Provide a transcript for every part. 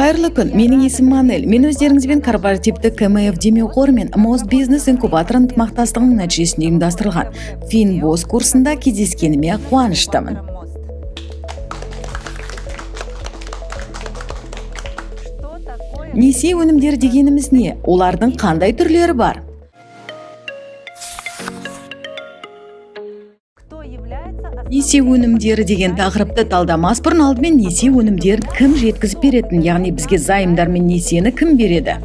Қайырлы күн, менің есім Манел. Мен өздеріңізбен корпоративті КМФ демеу қоры мен Мост бизнес инкубатор ынтымақтастығының нәтижесінде ұйымдастырылған Финбос курсында кездескеніме қуаныштымын. Несие өнімдері дегеніміз не? Олардың қандай түрлері бар? Несие өнімдері деген тақырыпты талдамас бұрын алдымен несие өнімдерін кім жеткізіп беретін, яғни бізге займдар мен несиені кім береді?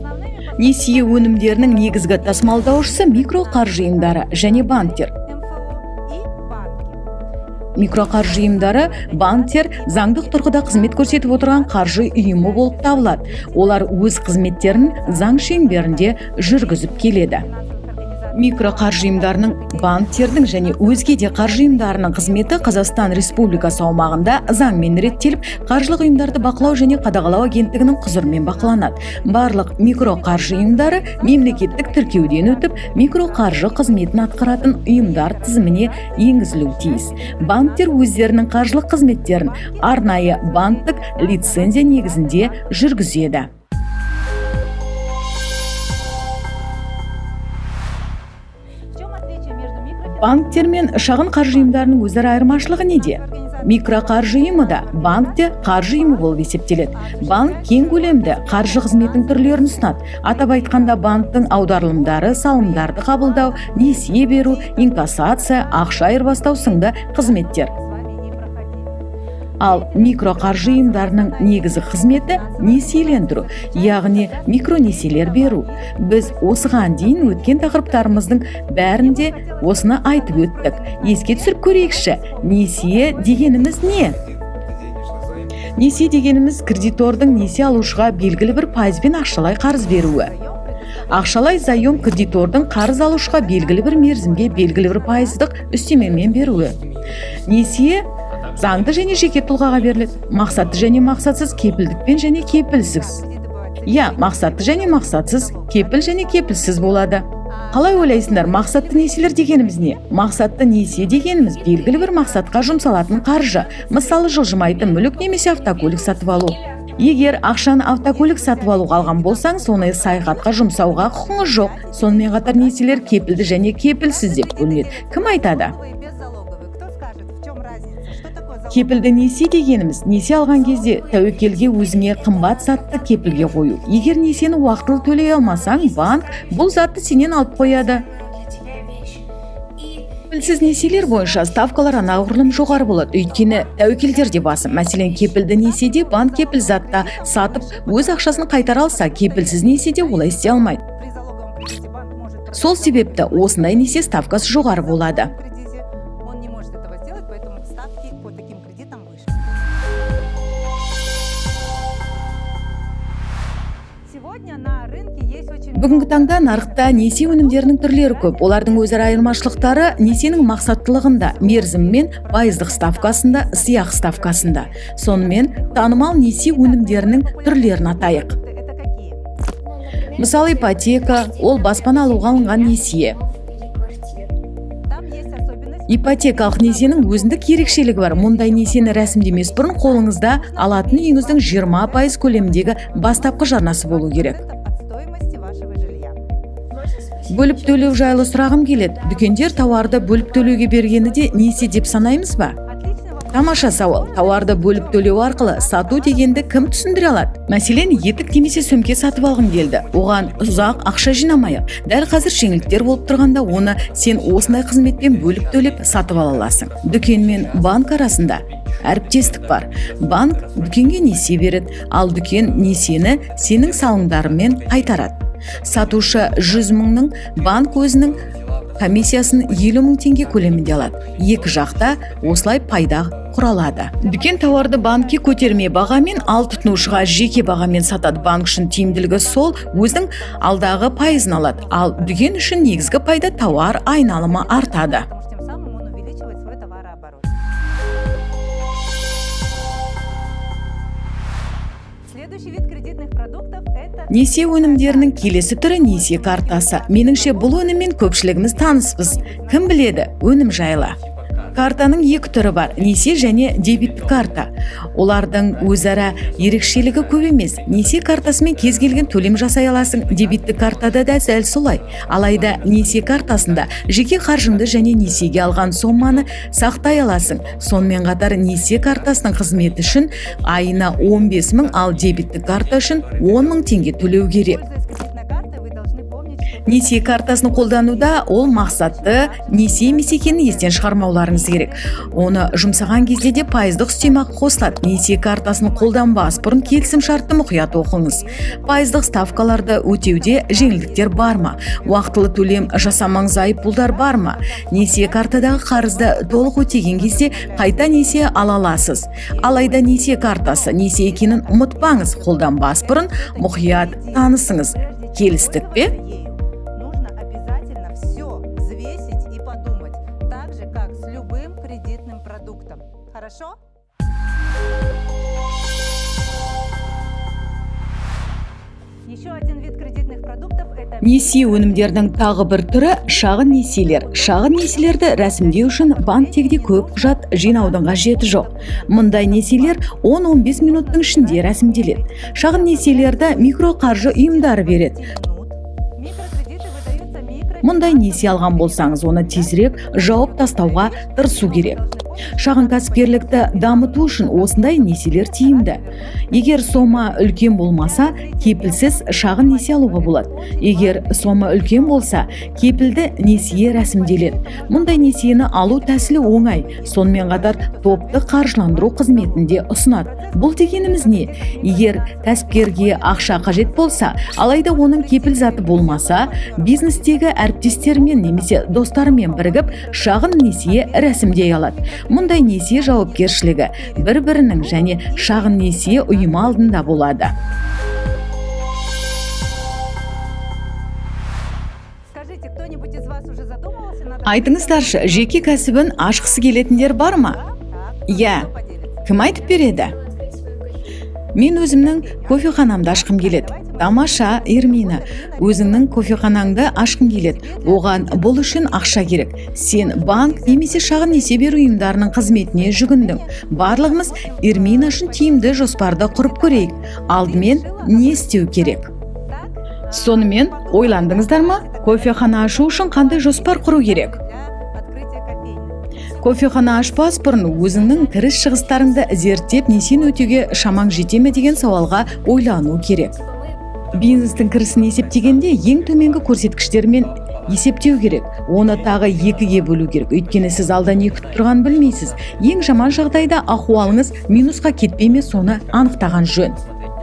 Несие өнімдерінің негізгі тасымалдаушысы микроқаржы ұйымдары және банктер. Микроқаржы ұйымдары, банктер заңдық тұрғыда қызмет көрсетіп отырған қаржы ұйымы болып табылады. Олар өз қызметтерін заң шеңберінде жүргізіп келеді. Микроқаржы ұйымдарының, банктердің және өзге де қаржы ұйымдарының қызметі Қазақстан Республикасы аумағында заңмен реттеліп, қаржылық ұйымдарды бақылау және қадағалау агенттігінің құзырымен бақыланады. Барлық микроқаржы ұйымдары мемлекеттік тіркеуден өтіп, микроқаржы қызметін атқаратын ұйымдар тізіміне енгізілуі тиіс. Банктер өздерінің қаржылық қызметтерін арнайы банктік лицензия негізінде жүргізеді. Банктер мен шағын қаржы ұйымдарының өзара айырмашылығы неде? Микроқаржы ұйымы да банкте қаржы ұйымы болып есептеледі. Банк кең көлемді қаржы қызметінің түрлерін ұсынады. Атап айтқанда банктың аударылымдары, салымдарды қабылдау, несие беру, инкассация, ақша айырбастау сынды қызметтер. Ал микроқаржы ұйымдарының негізгі қызметі несиелендіру, яғни микронесиелер беру. Біз осыған дейін өткен тақырыптарымыздың бәрінде осыны айтып өттік. Еске түсіріп көрейікші, несие дегеніміз не? Несие дегеніміз кредитордың несие алушыға белгілі бір пайызбен ақшалай қарыз беруі. Ақшалай заем кредитордың қарыз алушыға белгілі бір мерзімге белгілі бір пайыздық үстемемен беруі. Несие заңды және жеке тұлғаға беріледі. Мақсатты және мақсатсыз, кепілдікпен және кепілсіз. Мақсатты және мақсатсыз, кепіл және кепілсіз болады. Қалай ойлайсыңдар, мақсатты несиелер дегеніміз не? Мақсатты несие дегеніміз белгілі бір мақсатқа жұмсалатын қаржы. Мысалы, жылжымайтын мүлік немесе автокөлік сатып алу. Егер ақшаны автокөлік сатып алуға алған болсаң, соны саяхатқа жұмсауға құқыңыз жоқ. Сонымен қатар несиелер кепілді және кепілсіз деп бөлінеді. Кім айтады? Кепілді несие дегеніміз несие алған кезде тәуекелге өзіңе қымбат затты кепілге қою. Егер несиені уақытылы төлей алмасаң, банк бұл затты сенен алып қояды. Кепілсіз несиелер бойынша ставкалар анағұрлым жоғары болады, өйткені тәуекелдер де басым. Мәселен, кепілді несиеде банк кепіл затты сатып, өз ақшасын қайтара алса, кепілсіз несиеде олай істей алмайды. Сол себепті осындай несие ставкасы жоғары болады. Бүгінгі таңда нарықта несие өнімдерінің түрлері көп. Олардың өзара айырмашылықтары несиенің мақсаттылығында, мерзімі мен пайыздық ставкасында, сыйақы ставкасында. Сонымен танымал несие өнімдерінің түрлерін атайық. Мысалы, ипотека, ол баспана алуға алынған несие. Ипотекалық несиенің өзіндік ерекшелігі бар. Мұндай несиені рәсімдемес бұрын қолыңызда алатын үйіңіздің 20% көлеміндегі бастапқы жарнасы болу керек. Бөліп төлеу жайлы сұрағым келеді. Дүкендер тауарды бөліп төлеуге бергені де несие деп санаймыз ба? Тамаша сауал. Тауарды бөліп төлеу арқылы сату дегенді кім түсіндіре алады? Мәселен, етік немесе сөмке сатып алғың келді. Оған ұзақ ақша жинамайық. Дәл қазір жеңілдіктер болып тұрғанда, оны сен осындай қызметпен бөліп төлеп сатып ала аласың. Дүкен мен банк арасында әріптестік бар. Банк дүкенге несие береді, ал дүкен несиені сенің салымдарымен қайтарады. Сатушы 100 мыңның, банк өзінің комиссиясын 50 мың теңге көлемінде алады. Екі жақта осылай пайда құралады. Дүкен тауарды банкке көтерме бағамен, ал тұтынушыға жеке бағамен сатады. Банк үшін тиімділігі сол, өзінің алдағы пайызын алады. Ал дүкен үшін негізгі пайда тауар айналымы артады. Несие өнімдерінің келесі түрі несие картасы. Меніңше бұл өніммен көпшілігіміз таныспыз. Кім біледі өнім жайлы? Картаның екі түрі бар: несие және дебиттік карта. Олардың өзара ерекшелігі көп емес. Несие картасымен кез келген төлем жасай аласың, дебиттік картада да сәл солай. Алайда несие картасында жеке қаржыңды және несиеге алған соманы сақтай аласың. Сонымен қатар несие картасының қызметі үшін айына 15 000, ал дебиттік карта үшін 10 000 теңге төлеу керек. Несие картасын қолдануда ол мақсатты несие емес екенін естен шығармауларыңыз керек. Оны жұмсаған кезде де пайыздық үстемақы қосылады. Несие картасын қолданбас бұрын келісім шартты мұқият оқыңыз. Пайыздық ставкаларды өтеуде жеңілдіктер бар ма? Уақытылы төлем жасамаңыз айыппұлдар бар ма? Несие картадағы қарызды толық өтеген кезде қайта несие ала аласыз. Алайда несие картасы несие екенін ұмытпаңыз. Қолданбас бұрын мұқият танысыңыз. Келістік пе? Хорошо? Еще один вид кредитных продуктов – это Несие өнімдердің тағы бір түрі шағын несиелер. Шағын несиелерді рәсімдеу үшін банктегідей көп құжат жинаудың қажеті жоқ. Мұндай несиелер 10-15 минуттың ішінде рәсімделеді. Шағын несиелерді микроқаржы ұйымдары береді. Мұндай несие алған болсаңыз, оны тезірек жауып тастауға тырысу керек. Шағын кәсіпкерлікті дамыту үшін осындай несиелер тиімді. Егер сома үлкен болмаса, кепілсіз шағын несие алуға болады. Егер сома үлкен болса, кепілді несие рәсімделеді. Мұндай несиені алу тәсілі оңай, сонымен қатар топты қаржыландыру қызметінде ұсынады. Бұл дегеніміз не? Егер кәсіпкерге ақша қажет болса, алайда оның кепіл заты болмаса, бизнестегі әріптестерімен немесе достарымен бірігіп шағын несие рәсімдей алады. Мұндай несие жауапкершілігі бір-бірінің және шағын несие ұйымы алдында болады. Айтыңыздаршы, жеке кәсібін ашқысы келетіндер бар ма? Иә, кім айтып береді? Мен өзімнің кофеханамды ашқым келеді. Тамаша, Ирмина, өзіңнің кофеханаңды ашқым келеді. Оған бұл үшін ақша керек. Сен банк немесе шағын несие беру ұйымдарының қызметіне жүгіндің. Барлығымыз Ирмина үшін тиімді жоспарды құрып көрейік. Алдымен не істеу керек? Сонымен ойландыңыздар ма? Кофехана ашу үшін қандай жоспар құру керек? Кофехана ашпас бұрын өзіңнің кіріс шығыстарыңды зерттеп, несиені өтеуге шамаң жете ме деген сауалға ойлану керек. Бизнестің кірісін есептегенде ең төменгі көрсеткіштермен есептеу керек. Оны тағы 2-ге бөлу керек. Өйткені сіз алда не күтіп тұрғанын білмейсіз. Ең жаман жағдайда ахуалыңыз минусқа кетпей ме, соны анықтаған жөн.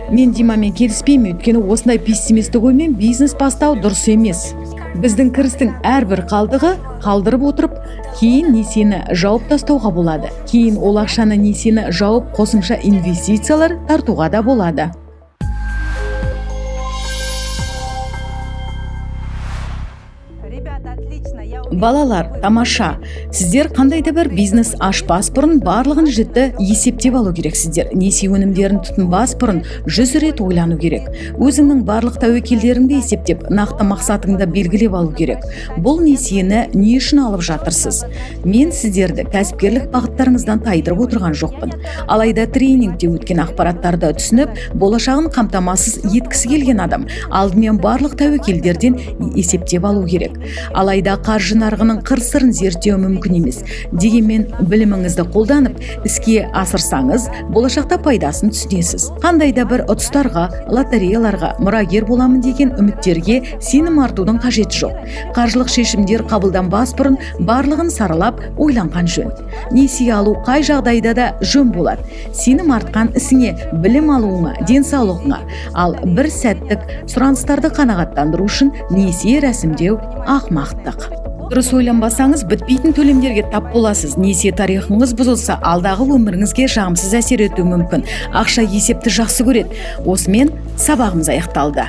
Мен Димамен келіспеймін, өйткені осындай пессимистік оймен бизнес бастау дұрыс емес. Біздің кірістің әрбір қалдығы қалдырып отырып, кейін несиені жауып тастауға болады. Кейін ол ақшаны несиені жауып қосымша инвестициялар тартуға да болады. Балалар, тамаша. Сіздер қандайда бір бизнес ашпас бұрын барлығын жіті есептеп алу керексіздер. Несие өнімдерін тұтынбас бұрын 100 рет ойлану керек. Өзіңнің барлық тәуекелдеріңді есептеп, нақты мақсатыңды белгілеп алу керек. Бұл несиені не үшін алып жатырсыз? Мен сіздерді кәсіпкерлік бағыттарыңыздан тайдырып отырған жоқпын. Алайда тренингте өткен ақпараттарды түсініп, болашағын қамтамасыз еткісі келген адам алдымен барлық тәуекелдерден есептеп алу керек. Алайда қаржы нарығының қыр-сырын зерттеу мүмкін емес. Дегенмен біліміңізді қолданып, іске асырсаңыз, болашақта пайдасын түсінесіз. Қандайда бір ұтыстарға, лотереяларға мұрагер боламын деген үміттерге сенім артудың қажеті жоқ. Қаржылық шешімдер қабылданбас бұрын барлығын саралап ойланған жөн. Несие алу қай жағдайда да жөн болады. Сенім артқан ісіңе, білім алуыңа, денсаулығыңа, ал бір сәттік сұраныстарды қанағаттандыру үшін несие рәсімдеу ақымақтық. Дұрыс ойланбасаңыз, бітпейтін төлемдерге тап боласыз. Несие тарихыңыз бұзылса, алдағы өміріңізге жағымсыз әсер етуі мүмкін. Ақша есепті жақсы көреді. Осымен сабағымыз аяқталды.